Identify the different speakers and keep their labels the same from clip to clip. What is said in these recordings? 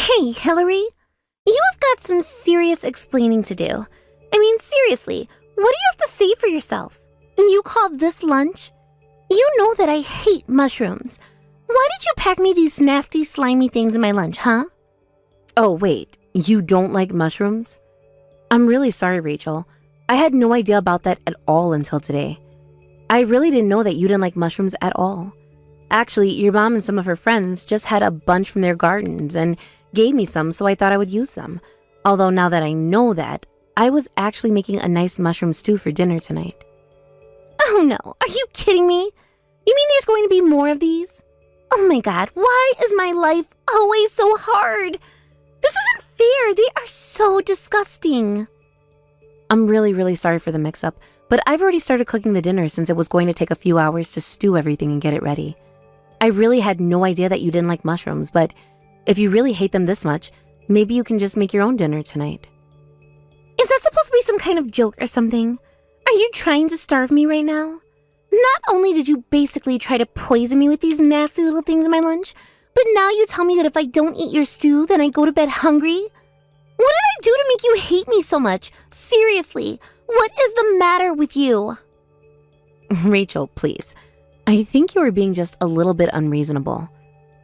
Speaker 1: Hey, Hillary, you have got some serious explaining to do. I mean, seriously, what do you have to say for yourself? You called this lunch? You know that I hate mushrooms. Why did you pack me these nasty, slimy things in my lunch, huh?
Speaker 2: Oh, wait, you don't like mushrooms? I'm really sorry, Rachel. I had no idea about that at all until today. I really didn't know that you didn't like mushrooms at all. Actually, your mom and some of her friends just had a bunch from their gardens and gave me some, so I thought I would use them. Although now that I know that, I was actually making a nice mushroom stew for dinner tonight.
Speaker 1: Oh no, are you kidding me? You mean there's going to be more of these? Oh my god, why is my life always so hard? This isn't fair, they are so disgusting.
Speaker 2: I'm really sorry for the mix-up, but I've already started cooking the dinner since it was going to take a few hours to stew everything and get it ready. I really had no idea that you didn't like mushrooms, but if you really hate them this much, maybe you can just make your own dinner tonight.
Speaker 1: Is that supposed to be some kind of joke or something? Are you trying to starve me right now? Not only did you basically try to poison me with these nasty little things in my lunch, but now you tell me that if I don't eat your stew, then I go to bed hungry? What did I do to make you hate me so much? Seriously, what is the matter with you?
Speaker 2: Rachel, please. I think you are being just a little bit unreasonable.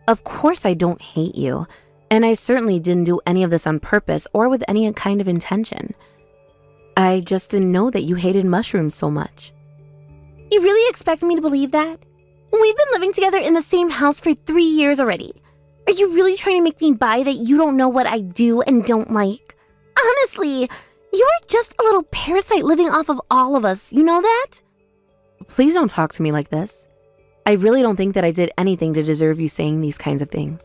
Speaker 2: Of course I don't hate you, and I certainly didn't do any of this on purpose or with any kind of intention. I just didn't know that you hated mushrooms so much.
Speaker 1: You really expect me to believe that? We've been living together in the same house for 3 years already. Are you really trying to make me buy that you don't know what I do and don't like? Honestly, you're just a little parasite living off of all of us, you know that?
Speaker 2: Please don't talk to me like this. I really don't think that I did anything to deserve you saying these kinds of things.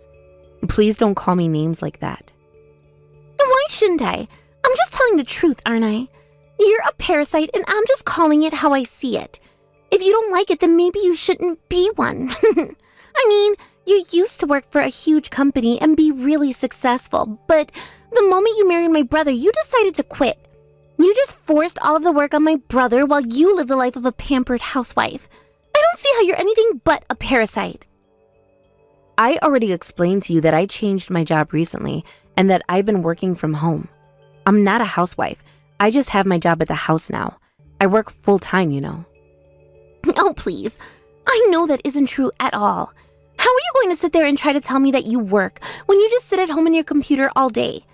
Speaker 2: Please don't call me names like that.
Speaker 1: Why shouldn't I? I'm just telling the truth, aren't I? You're a parasite and I'm just calling it how I see it. If you don't like it, then maybe you shouldn't be one. I mean, you used to work for a huge company and be really successful, but the moment you married my brother, you decided to quit. You just forced all of the work on my brother while you live the life of a pampered housewife. I don't see how you're anything but a parasite.
Speaker 2: I already explained to you that I changed my job recently and that I've been working from home. I'm not a housewife. I just have my job at the house now. I work full-time, you know.
Speaker 1: Oh, please. I know that isn't true at all. How are you going to sit there and try to tell me that you work when you just sit at home on your computer all day?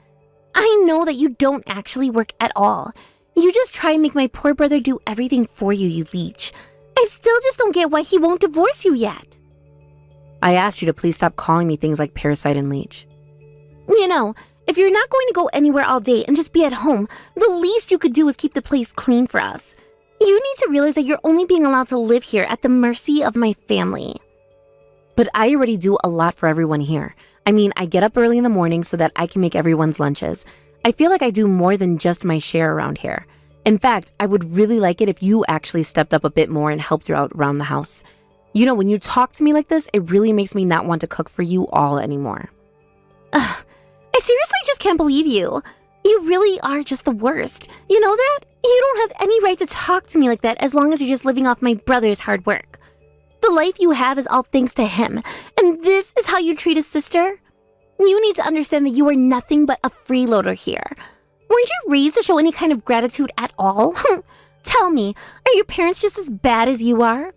Speaker 1: I know that you don't actually work at all. You just try and make my poor brother do everything for you, you leech. I still just don't get why he won't divorce you yet.
Speaker 2: I asked you to please stop calling me things like parasite and leech.
Speaker 1: You know, if you're not going to go anywhere all day and just be at home, the least you could do is keep the place clean for us. You need to realize that you're only being allowed to live here at the mercy of my family.
Speaker 2: But I already do a lot for everyone here. I mean, I get up early in the morning so that I can make everyone's lunches. I feel like I do more than just my share around here. In fact, I would really like it if you actually stepped up a bit more and helped her out around the house. You know, when you talk to me like this, it really makes me not want to cook for you all anymore.
Speaker 1: I seriously just can't believe you. You really are just the worst. You know that? You don't have any right to talk to me like that as long as you're just living off my brother's hard work. The life you have is all thanks to him, and this is how you treat a sister? You need to understand that you are nothing but a freeloader here. Weren't you raised to show any kind of gratitude at all? Tell me, are your parents just as bad as you are?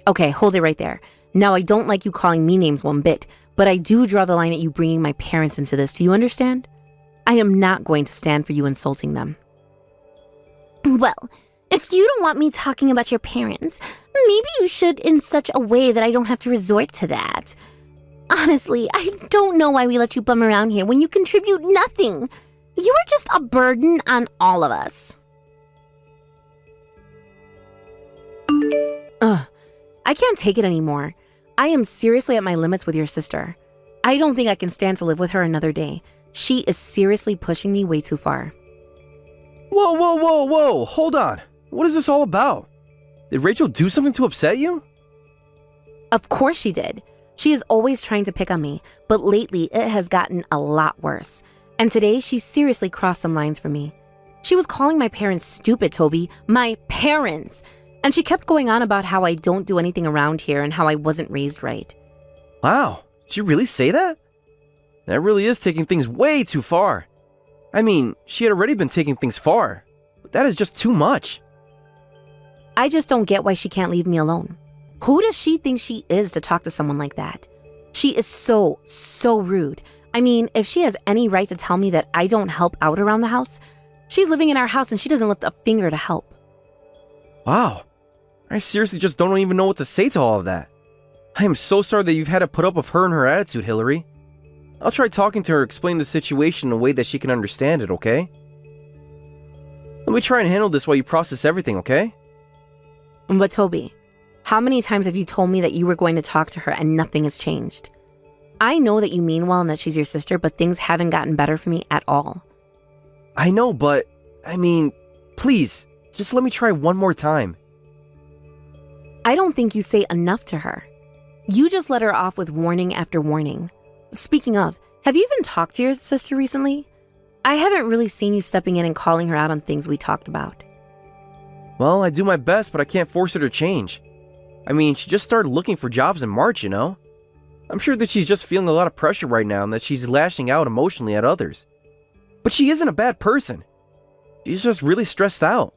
Speaker 2: Okay, hold it right there. Now, I don't like you calling me names one bit, but I do draw the line at you bringing my parents into this. Do you understand? I am not going to stand for you insulting them.
Speaker 1: Well, if you don't want me talking about your parents, maybe you should in such a way that I don't have to resort to that. Honestly, I don't know why we let you bum around here when you contribute nothing. You are just a burden on all of us.
Speaker 2: I can't take it anymore. I am seriously at my limits with your sister. I don't think I can stand to live with her another day. She is seriously pushing me way too far.
Speaker 3: Whoa, hold on. What is this all about? Did Rachel do something to upset you?
Speaker 2: Of course she did. She is always trying to pick on me, but lately it has gotten a lot worse. And today she seriously crossed some lines for me. She was calling my parents stupid, Toby. My parents! And she kept going on about how I don't do anything around here and how I wasn't raised right.
Speaker 3: Wow, did you really say that? That really is taking things way too far. I mean, she had already been taking things far, but that is just too much.
Speaker 2: I just don't get why she can't leave me alone. Who does she think she is to talk to someone like that? She is so rude. I mean, if she has any right to tell me that I don't help out around the house, she's living in our house and she doesn't lift a finger to help.
Speaker 3: Wow. I seriously just don't even know what to say to all of that. I am so sorry that you've had to put up with her and her attitude, Hillary. I'll try talking to her, explain the situation in a way that she can understand it, okay? Let me try and handle this while you process everything, okay?
Speaker 2: But Toby, how many times have you told me that you were going to talk to her and nothing has changed? I know that you mean well and that she's your sister, but things haven't gotten better for me at all.
Speaker 3: I know, but, I mean, please, just let me try one more time.
Speaker 2: I don't think you say enough to her. You just let her off with warning after warning. Speaking of, have you even talked to your sister recently? I haven't really seen you stepping in and calling her out on things we talked about.
Speaker 3: Well, I do my best, but I can't force her to change. I mean, she just started looking for jobs in March, you know? I'm sure that she's just feeling a lot of pressure right now and that she's lashing out emotionally at others. But she isn't a bad person. She's just really stressed out.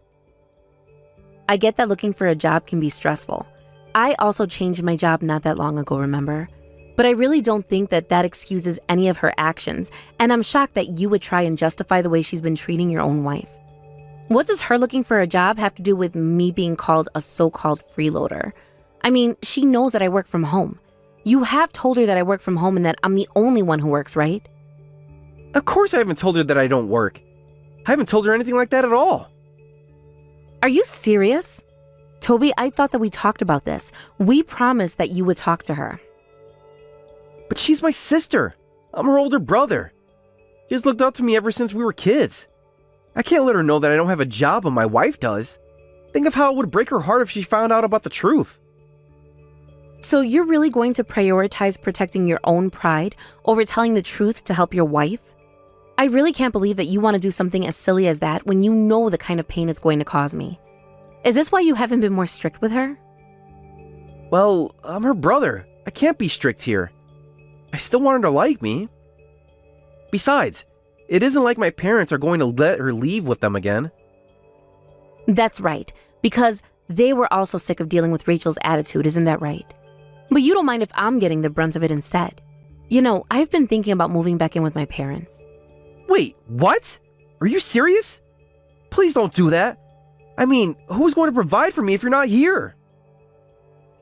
Speaker 2: I get that looking for a job can be stressful. I also changed my job not that long ago, remember? But I really don't think that that excuses any of her actions, and I'm shocked that you would try and justify the way she's been treating your own wife. What does her looking for a job have to do with me being called a so-called freeloader? I mean, she knows that I work from home. You have told her that I work from home and that I'm the only one who works, right?
Speaker 3: Of course I haven't told her that I don't work. I haven't told her anything like that at all.
Speaker 2: Are you serious? Toby, I thought that we talked about this. We promised that you would talk to her.
Speaker 3: But she's my sister. I'm her older brother. She's looked up to me ever since we were kids. I can't let her know that I don't have a job when my wife does. Think of how it would break her heart if she found out about the truth.
Speaker 2: So you're really going to prioritize protecting your own pride over telling the truth to help your wife? I really can't believe that you want to do something as silly as that when you know the kind of pain it's going to cause me. Is this why you haven't been more strict with her?
Speaker 3: Well, I'm her brother. I can't be strict here. I still want her to like me. Besides, it isn't like my parents are going to let her leave with them again.
Speaker 2: That's right, because they were also sick of dealing with Rachel's attitude, isn't that right? But you don't mind if I'm getting the brunt of it instead. You know, I've been thinking about moving back in with my parents.
Speaker 3: Wait, what? Are you serious? Please don't do that. I mean, who's going to provide for me if you're not here?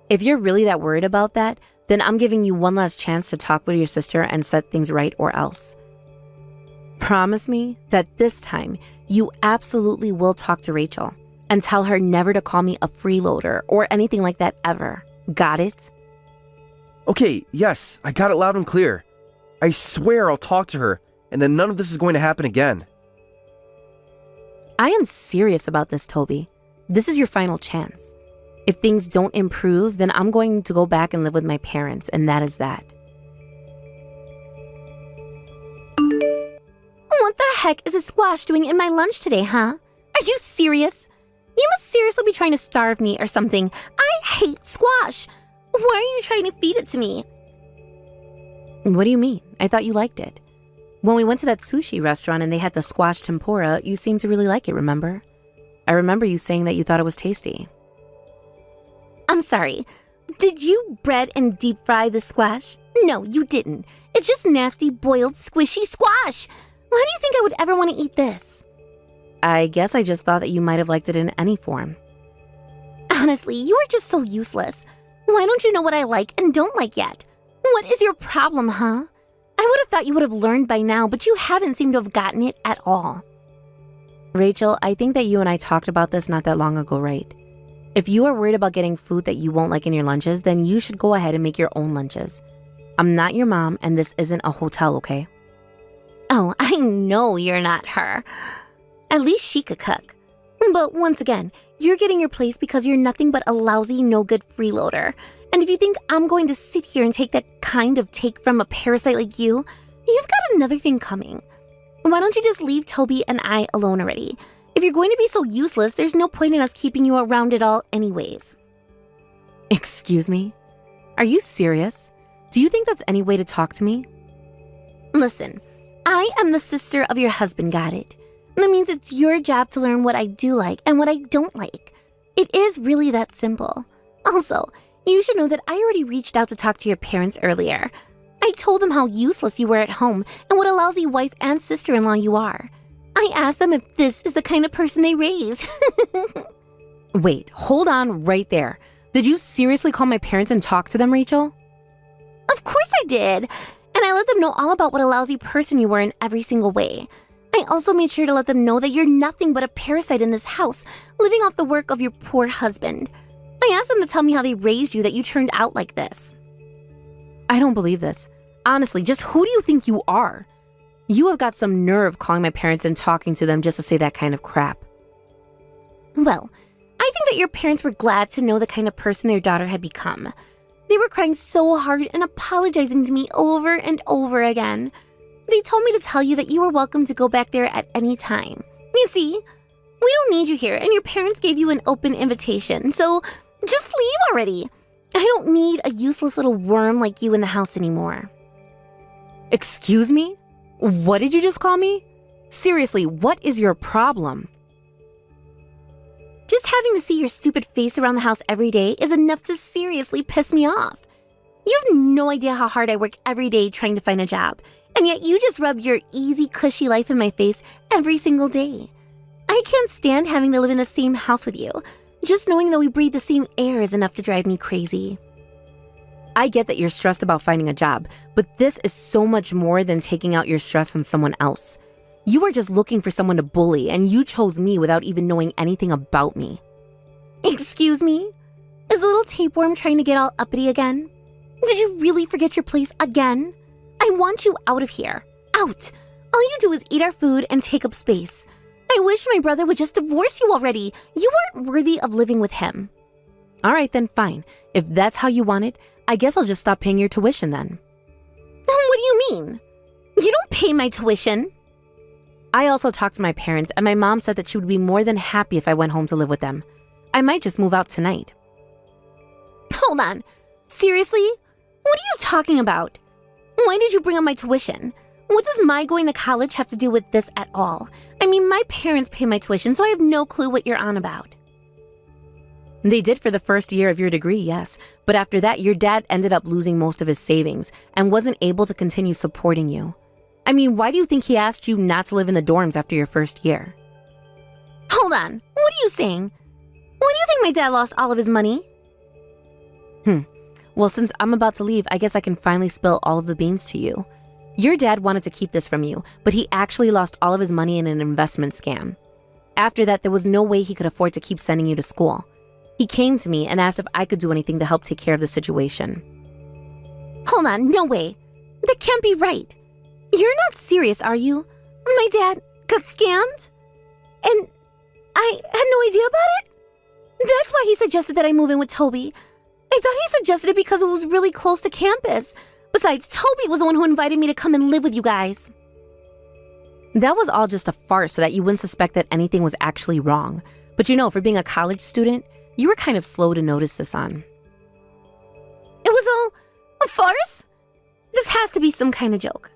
Speaker 2: If you're really that worried about that, then I'm giving you one last chance to talk with your sister and set things right or else. Promise me that this time you absolutely will talk to Rachel and tell her never to call me a freeloader or anything like that ever. Got it?
Speaker 3: Okay, yes, I got it loud and clear. I swear I'll talk to her, and then none of this is going to happen again.
Speaker 2: I am serious about this, Toby. This is your final chance. If things don't improve, then I'm going to go back and live with my parents, and that is that.
Speaker 1: What the heck is a squash doing in my lunch today, huh? Are you serious? You must seriously be trying to starve me or something. I hate squash. Why are you trying to feed it to me?
Speaker 2: What do you mean? I thought you liked it. When we went to that sushi restaurant and they had the squash tempura, you seemed to really like it, remember? I remember you saying that you thought it was tasty.
Speaker 1: I'm sorry. Did you bread and deep fry the squash? No, you didn't. It's just nasty, boiled, squishy squash. Why do you think I would ever want to eat this?
Speaker 2: I guess I just thought that you might have liked it in any form.
Speaker 1: Honestly, you are just so useless. Why don't you know what I like and don't like yet? What is your problem, huh? I would have thought you would have learned by now, but you haven't seemed to have gotten it at all.
Speaker 2: Rachel, I think that you and I talked about this not that long ago, right? If you are worried about getting food that you won't like in your lunches, then you should go ahead and make your own lunches. I'm not your mom, and this isn't a hotel, okay?
Speaker 1: Oh, I know you're not her. At least she could cook. But once again, you're getting your place because you're nothing but a lousy, no-good freeloader. And if you think I'm going to sit here and take that kind of take from a parasite like you, you've got another thing coming. Why don't you just leave Toby and I alone already? If you're going to be so useless, there's no point in us keeping you around at all anyways.
Speaker 2: Excuse me? Are you serious? Do you think that's any way to talk to me?
Speaker 1: Listen, I am the sister of your husband, got it? That means it's your job to learn what I do like and what I don't like. It is really that simple. Also, you should know that I already reached out to talk to your parents earlier. I told them how useless you were at home and what a lousy wife and sister-in-law you are. I asked them if this is the kind of person they raised.
Speaker 2: Wait, hold on right there. Did you seriously call my parents and talk to them, Rachel?
Speaker 1: Of course I did. And I let them know all about what a lousy person you were in every single way. I also made sure to let them know that you're nothing but a parasite in this house, living off the work of your poor husband. I asked them to tell me how they raised you that you turned out like this.
Speaker 2: I don't believe this. Honestly, just who do you think you are? You have got some nerve calling my parents and talking to them just to say that kind of crap.
Speaker 1: Well, I think that your parents were glad to know the kind of person their daughter had become. They were crying so hard and apologizing to me over and over again. They told me to tell you that you were welcome to go back there at any time. You see, we don't need you here, and your parents gave you an open invitation, so just leave already. I don't need a useless little worm like you in the house anymore.
Speaker 2: Excuse me? What did you just call me? Seriously, what is your problem?
Speaker 1: Just having to see your stupid face around the house every day is enough to seriously piss me off. You have no idea how hard I work every day trying to find a job, and yet you just rub your easy, cushy life in my face every single day. I can't stand having to live in the same house with you. Just knowing that we breathe the same air is enough to drive me crazy.
Speaker 2: I get that you're stressed about finding a job, but this is so much more than taking out your stress on someone else. You were just looking for someone to bully, and you chose me without even knowing anything about me.
Speaker 1: Excuse me? Is the little tapeworm trying to get all uppity again? Did you really forget your place again? I want you out of here. Out! All you do is eat our food and take up space. I wish my brother would just divorce you already. You weren't worthy of living with him.
Speaker 2: All right, then fine. If that's how you want it, I guess I'll just stop paying your tuition then.
Speaker 1: What do you mean? You don't pay my tuition.
Speaker 2: I also talked to my parents, and my mom said that she would be more than happy if I went home to live with them. I might just move out tonight.
Speaker 1: Hold on. Seriously? What are you talking about? Why did you bring up my tuition? What does my going to college have to do with this at all? I mean, my parents pay my tuition, so I have no clue what you're on about.
Speaker 2: They did for the first year of your degree, yes. But after that, your dad ended up losing most of his savings and wasn't able to continue supporting you. I mean, why do you think he asked you not to live in the dorms after your first year?
Speaker 1: Hold on. What are you saying? Why do you think my dad lost all of his money?
Speaker 2: Well, since I'm about to leave, I guess I can finally spill all of the beans to you. Your dad wanted to keep this from you, but he actually lost all of his money in an investment scam. After that, there was no way he could afford to keep sending you to school. He came to me and asked if I could do anything to help take care of the situation.
Speaker 1: Hold on, no way. That can't be right. You're not serious, are you? My dad got scammed? And I had no idea about it? That's why he suggested that I move in with Toby. I thought he suggested it because it was really close to campus. Besides, Toby was the one who invited me to come and live with you guys.
Speaker 2: That was all just a farce so that you wouldn't suspect that anything was actually wrong. But you know, for being a college student, you were kind of slow to notice this on.
Speaker 1: It was all a farce? This has to be some kind of joke.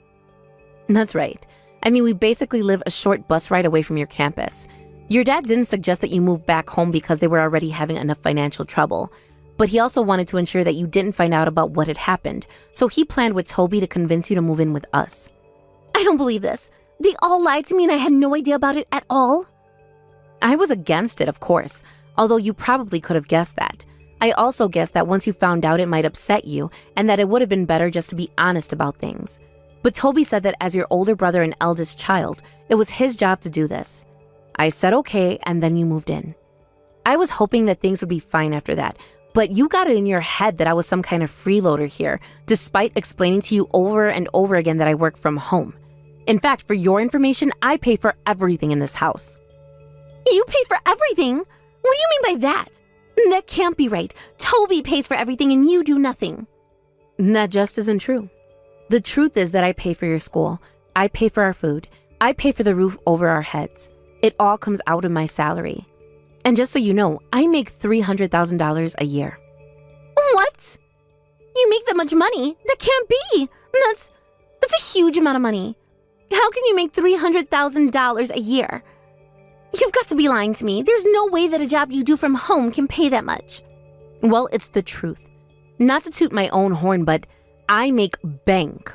Speaker 2: That's right. I mean, we basically live a short bus ride away from your campus. Your dad didn't suggest that you move back home because they were already having enough financial trouble. But he also wanted to ensure that you didn't find out about what had happened. So he planned with Toby to convince you to move in with us.
Speaker 1: I don't believe this. They all lied to me and I had no idea about it at all.
Speaker 2: I was against it, of course, although you probably could have guessed that. I also guessed that once you found out it might upset you and that it would have been better just to be honest about things. But Toby said that as your older brother and eldest child, it was his job to do this. I said okay, and then you moved in. I was hoping that things would be fine after that, but you got it in your head that I was some kind of freeloader here, despite explaining to you over and over again that I work from home. In fact, for your information, I pay for everything in this house.
Speaker 1: You pay for everything? What do you mean by that? That can't be right. Toby pays for everything and you do nothing.
Speaker 2: That just isn't true. The truth is that I pay for your school. I pay for our food. I pay for the roof over our heads. It all comes out of my salary. And just so you know, I make $300,000 a year.
Speaker 1: What? You make that much money? That can't be. That's a huge amount of money. How can you make $300,000 a year? You've got to be lying to me. There's no way that a job you do from home can pay that much.
Speaker 2: Well, it's the truth. Not to toot my own horn, but I make bank.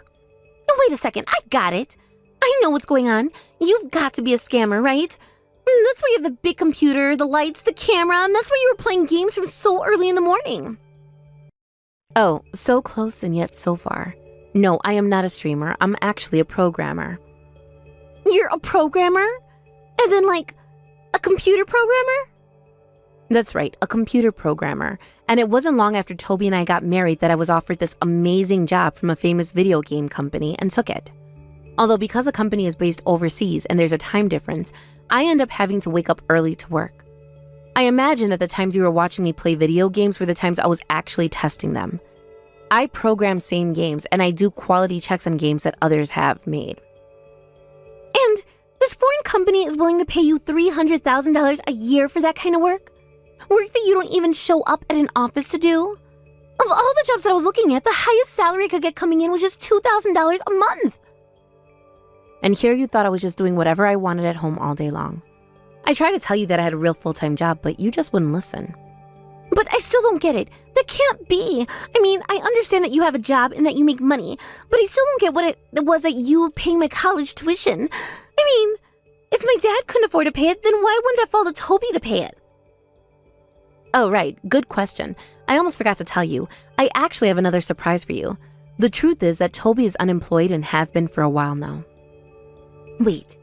Speaker 1: Wait a second, I got it. I know what's going on. You've got to be a scammer, right? That's why you have the big computer, the lights, the camera, and that's why you were playing games from so early in the morning.
Speaker 2: Oh, so close and yet so far. No, I am not a streamer. I'm actually a programmer.
Speaker 1: You're a programmer? As in, like, a computer programmer?
Speaker 2: That's right, a computer programmer. And it wasn't long after Toby and I got married that I was offered this amazing job from a famous video game company and took it. Although because the company is based overseas and there's a time difference, I end up having to wake up early to work. I imagine that the times you were watching me play video games were the times I was actually testing them. I program same games and I do quality checks on games that others have made.
Speaker 1: And this foreign company is willing to pay you $300,000 a year for that kind of work? Work that you don't even show up at an office to do? Of all the jobs that I was looking at, the highest salary I could get coming in was just $2,000 a month.
Speaker 2: And here you thought I was just doing whatever I wanted at home all day long. I tried to tell you that I had a real full-time job, but you just wouldn't listen.
Speaker 1: But I still don't get it. That can't be. I mean, I understand that you have a job and that you make money, but I still don't get what it was that you were paying my college tuition. I mean, if my dad couldn't afford to pay it, then why wouldn't that fall to Toby to pay it?
Speaker 2: Oh, right. Good question. I almost forgot to tell you. I actually have another surprise for you. The truth is that Toby is unemployed and has been for a while now.
Speaker 1: Wait,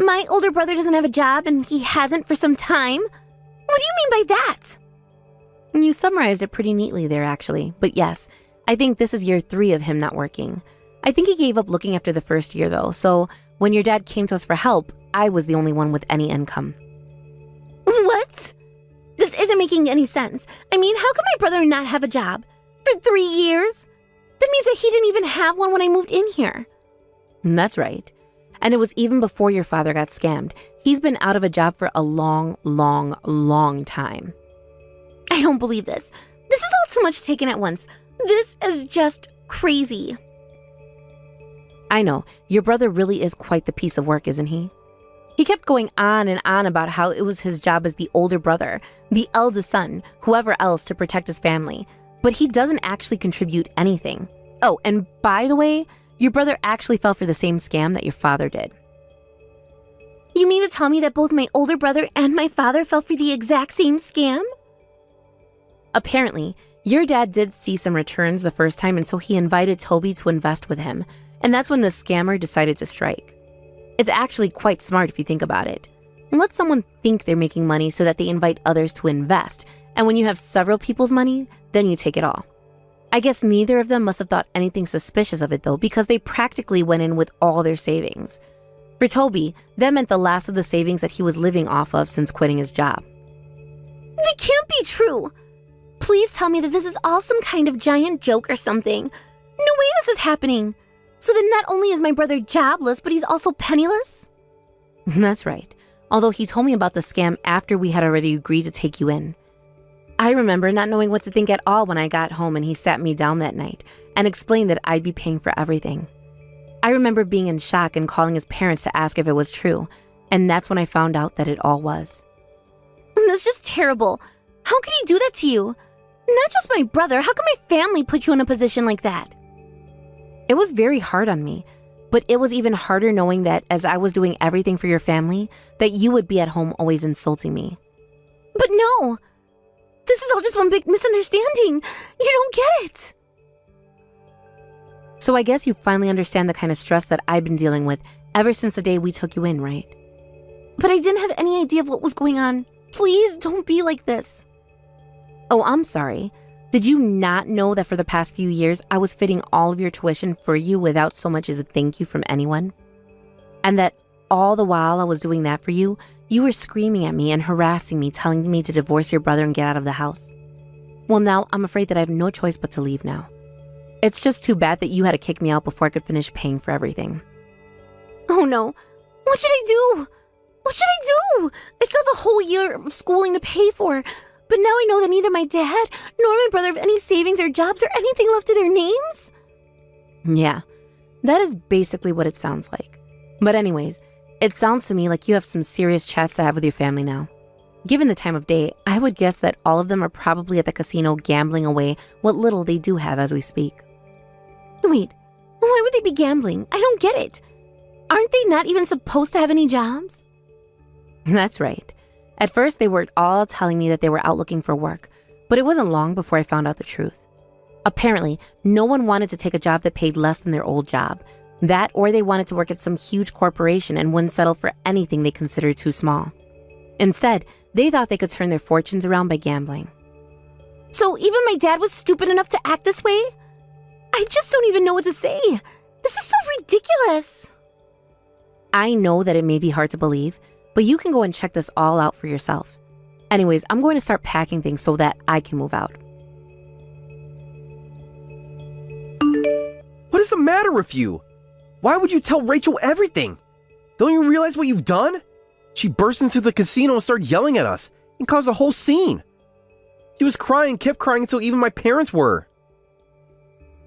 Speaker 1: my older brother doesn't have a job and he hasn't for some time? What do you mean by that?
Speaker 2: You summarized it pretty neatly there, actually. But yes, I think this is year 3 of him not working. I think he gave up looking after the first year, though, so when your dad came to us for help, I was the only one with any income.
Speaker 1: What? This isn't making any sense. I mean, how could my brother not have a job? For 3 years? That means that he didn't even have one when I moved in here.
Speaker 2: That's right. And it was even before your father got scammed. He's been out of a job for a long, long, long time.
Speaker 1: I don't believe this. This is all too much taken at once. This is just crazy.
Speaker 2: I know, your brother really is quite the piece of work, isn't he? He kept going on and on about how it was his job as the older brother, the eldest son, whoever else to protect his family. But he doesn't actually contribute anything. Oh, and by the way, your brother actually fell for the same scam that your father did.
Speaker 1: You mean to tell me that both my older brother and my father fell for the exact same scam?
Speaker 2: Apparently, your dad did see some returns the first time, and so he invited Toby to invest with him. And that's when the scammer decided to strike. It's actually quite smart if you think about it. Let someone think they're making money so that they invite others to invest. And when you have several people's money, then you take it all. I guess neither of them must have thought anything suspicious of it, though, because they practically went in with all their savings. For Toby, that meant the last of the savings that he was living off of since quitting his job.
Speaker 1: That can't be true. Please tell me that this is all some kind of giant joke or something. No way this is happening. So then not only is my brother jobless, but he's also penniless?
Speaker 2: That's right. Although he told me about the scam after we had already agreed to take you in. I remember not knowing what to think at all when I got home and he sat me down that night and explained that I'd be paying for everything. I remember being in shock and calling his parents to ask if it was true, and that's when I found out that it all was.
Speaker 1: That's just terrible. How could he do that to you? Not just my brother, how could my family put you in a position like that?
Speaker 2: It was very hard on me, but it was even harder knowing that as I was doing everything for your family, that you would be at home always insulting me.
Speaker 1: But no! This is all just one big misunderstanding. You don't get it.
Speaker 2: So I guess you finally understand the kind of stress that I've been dealing with ever since the day we took you in, right?
Speaker 1: But I didn't have any idea of what was going on. Please don't be like this.
Speaker 2: Oh, I'm sorry. Did you not know that for the past few years, I was fitting all of your tuition for you without so much as a thank you from anyone? And that all the while I was doing that for you, you were screaming at me and harassing me, telling me to divorce your brother and get out of the house. Well, now I'm afraid that I have no choice but to leave now. It's just too bad that you had to kick me out before I could finish paying for everything.
Speaker 1: Oh no. What should I do? What should I do? I still have a whole year of schooling to pay for. But now I know that neither my dad nor my brother have any savings or jobs or anything left to their names.
Speaker 2: Yeah. That is basically what it sounds like. But anyways, it sounds to me like you have some serious chats to have with your family now. Given the time of day, I would guess that all of them are probably at the casino gambling away what little they do have as we speak.
Speaker 1: Wait, why would they be gambling? I don't get it. Aren't they not even supposed to have any jobs?
Speaker 2: That's right. At first, they were all telling me that they were out looking for work, but it wasn't long before I found out the truth. Apparently, no one wanted to take a job that paid less than their old job. That or they wanted to work at some huge corporation and wouldn't settle for anything they considered too small. Instead, they thought they could turn their fortunes around by gambling.
Speaker 1: So even my dad was stupid enough to act this way? I just don't even know what to say. This is so ridiculous.
Speaker 2: I know that it may be hard to believe, but you can go and check this all out for yourself. Anyways, I'm going to start packing things so that I can move out.
Speaker 3: What is the matter with you? Why would you tell Rachel everything? Don't you realize what you've done? She burst into the casino and started yelling at us and caused a whole scene. She was crying, kept crying until even my parents were.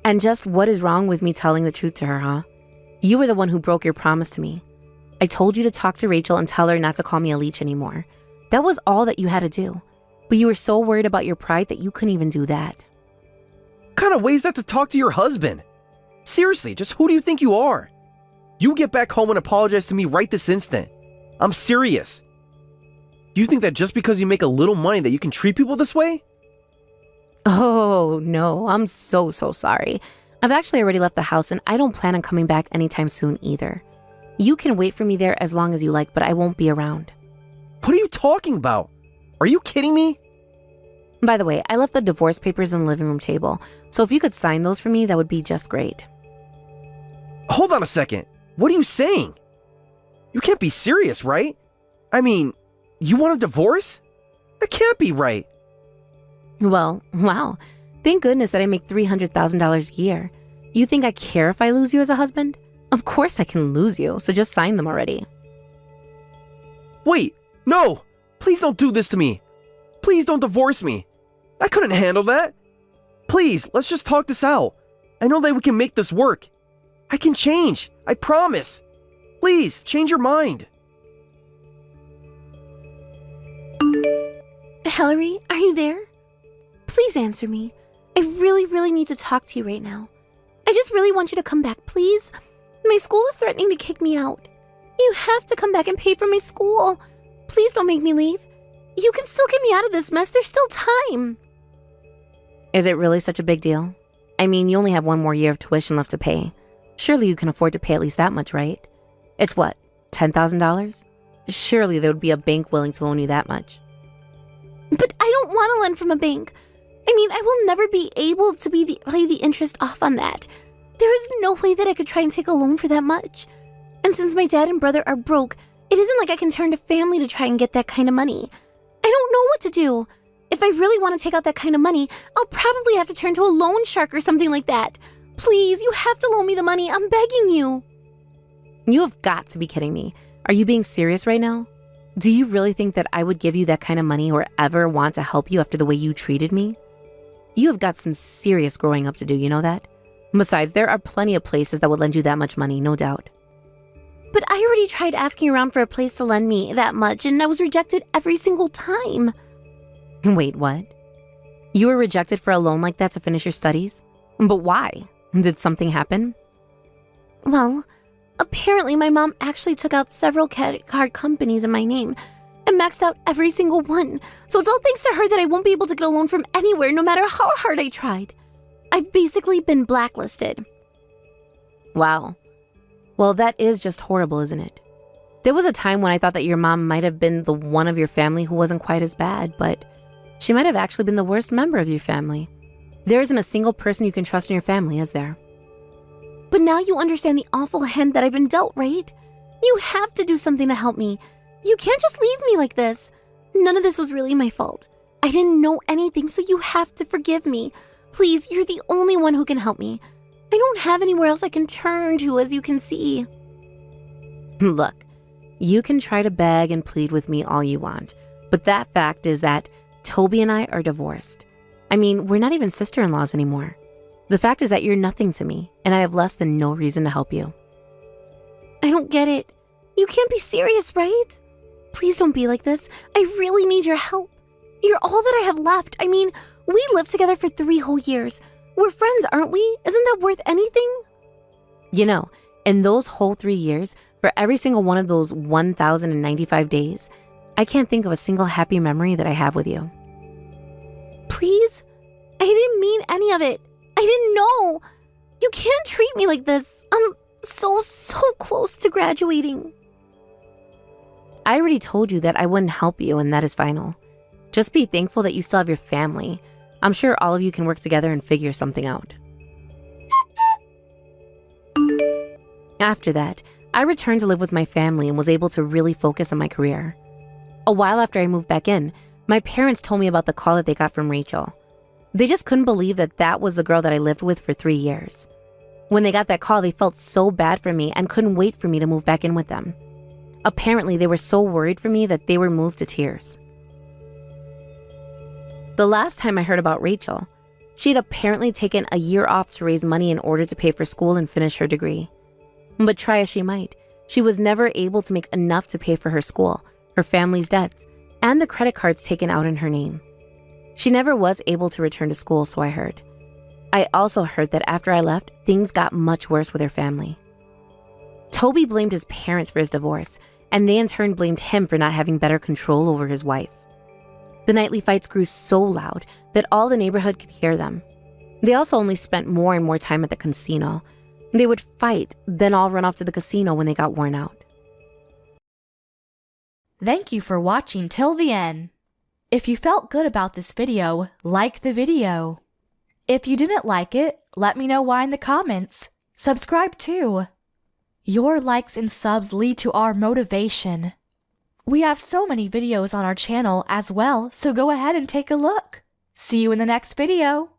Speaker 2: And just what is wrong with me telling the truth to her, huh? You were the one who broke your promise to me. I told you to talk to Rachel and tell her not to call me a leech anymore. That was all that you had to do. But you were so worried about your pride that you couldn't even do that.
Speaker 3: What kind of way is that to talk to your husband? Seriously, just who do you think you are? You get back home and apologize to me right this instant. I'm serious. Do you think that just because you make a little money that you can treat people this way?
Speaker 2: Oh, no, I'm so sorry. I've actually already left the house and I don't plan on coming back anytime soon either. You can wait for me there as long as you like, but I won't be around.
Speaker 3: What are you talking about? Are you kidding me?
Speaker 2: By the way, I left the divorce papers on the living room table, so if you could sign those for me, that would be just great.
Speaker 3: Hold on a second. What are you saying? You can't be serious, right? I mean, you want a divorce? That can't be right.
Speaker 2: Well, wow. Thank goodness that I make $300,000 a year. You think I care if I lose you as a husband? Of course I can lose you, so just sign them already.
Speaker 3: Wait, no! Please don't do this to me. Please don't divorce me. I couldn't handle that. Please, let's just talk this out. I know that we can make this work. I can change. I promise. Please, change your mind.
Speaker 1: Hillary, are you there? Please answer me. I really need to talk to you right now. I just really want you to come back, please. My school is threatening to kick me out. You have to come back and pay for my school. Please don't make me leave. You can still get me out of this mess. There's still time.
Speaker 2: Is it really such a big deal? I mean, you only have one more year of tuition left to pay. Surely you can afford to pay at least that much, right? It's what, $10,000? Surely there would be a bank willing to loan you that much.
Speaker 1: But I don't want to lend from a bank. I mean, I will never be able to pay the interest off on that. There is no way that I could try and take a loan for that much. And since my dad and brother are broke, it isn't like I can turn to family to try and get that kind of money. I don't know what to do. If I really want to take out that kind of money, I'll probably have to turn to a loan shark or something like that. Please, you have to loan me the money. I'm begging you.
Speaker 2: You have got to be kidding me. Are you being serious right now? Do you really think that I would give you that kind of money or ever want to help you after the way you treated me? You have got some serious growing up to do, you know that? Besides, there are plenty of places that would lend you that much money, no doubt.
Speaker 1: But I already tried asking around for a place to lend me that much, and I was rejected every single time.
Speaker 2: Wait, what? You were rejected for a loan like that to finish your studies? But why? Did something happen?
Speaker 1: Well, apparently my mom actually took out several credit card companies in my name and maxed out every single one. So it's all thanks to her that I won't be able to get a loan from anywhere no matter how hard I tried. I've basically been blacklisted.
Speaker 2: Wow. Well, that is just horrible, isn't it? There was a time when I thought that your mom might have been the one of your family who wasn't quite as bad, but she might have actually been the worst member of your family. There isn't a single person you can trust in your family, is there?
Speaker 1: But now you understand the awful hand that I've been dealt, right? You have to do something to help me. You can't just leave me like this. None of this was really my fault. I didn't know anything, so you have to forgive me. Please, you're the only one who can help me. I don't have anywhere else I can turn to, as you can see.
Speaker 2: Look, you can try to beg and plead with me all you want, but that fact is that Toby and I are divorced. I mean, we're not even sister-in-laws anymore. The fact is that you're nothing to me, and I have less than no reason to help you.
Speaker 1: I don't get it. You can't be serious, right? Please don't be like this. I really need your help. You're all that I have left. I mean, we lived together for 3 whole years. We're friends, aren't we? Isn't that worth anything?
Speaker 2: You know, in those whole 3 years, for every single one of those 1,095 days, I can't think of a single happy memory that I have with you.
Speaker 1: Please? I didn't mean any of it. I didn't know. You can't treat me like this. I'm so close to graduating.
Speaker 2: I already told you that I wouldn't help you, and that is final. Just be thankful that you still have your family. I'm sure all of you can work together and figure something out. After that, I returned to live with my family and was able to really focus on my career. A while after I moved back in, my parents told me about the call that they got from Rachel. They just couldn't believe that that was the girl that I lived with for 3 years. When they got that call, they felt so bad for me and couldn't wait for me to move back in with them. Apparently, they were so worried for me that they were moved to tears. The last time I heard about Rachel, she had apparently taken a year off to raise money in order to pay for school and finish her degree. But try as she might, she was never able to make enough to pay for her school, her family's debts, and the credit cards taken out in her name. She never was able to return to school, so I heard. I also heard that after I left, things got much worse with her family. Toby blamed his parents for his divorce, and they in turn blamed him for not having better control over his wife. The nightly fights grew so loud that all the neighborhood could hear them. They also only spent more and more time at the casino. They would fight, then all run off to the casino when they got worn out.
Speaker 4: Thank you for watching till the end. If you felt good about this video, like the video. If you didn't like it, let me know why in the comments. Subscribe too. Your likes and subs lead to our motivation. We have so many videos on our channel as well, so go ahead and take a look. See you in the next video.